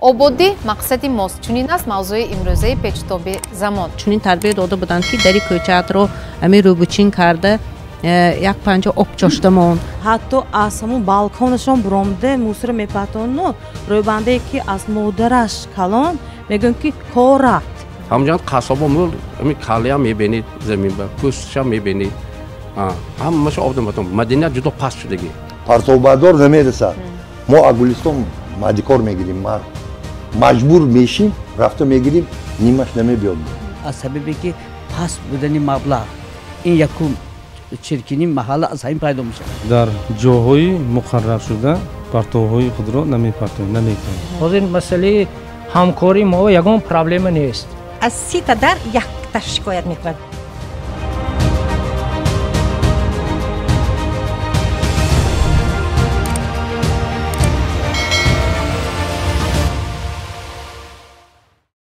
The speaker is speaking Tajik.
ободӣ мақсади мост. Чунин аст мавзӯи имрӯзаи печтоби замон. Чунин тарбия дода буданд ки дари кӯчатро ами рӯбучин карда як панҷа об чоштамон. Ҳатто аз ҳамун балконашон буромда мусора мепатону рӯбандае ки аз модараш калон мегӯянд ки корат. ҳамҷанд қасоба мул ами калиам мебинед заминба пӯстшам мебинед ҳамаша обдаматон мадина ҷудо паст шудагӣ партовбардор намерасад мо аз гулистон маҷикор мегирим маҷбур мешим рафта мегирим нимаш намебиёд аз сабаби ки паст будани маблағ ин якум чиркини маҳалла аз ҳамин пайдо мешавад дар ҷоҳои муқаррар шуда партовҳои худро намекунем ҳозир масъалаи ҳамкории мо ягон проблема нест аз 30 та дар якта шикоят мекунад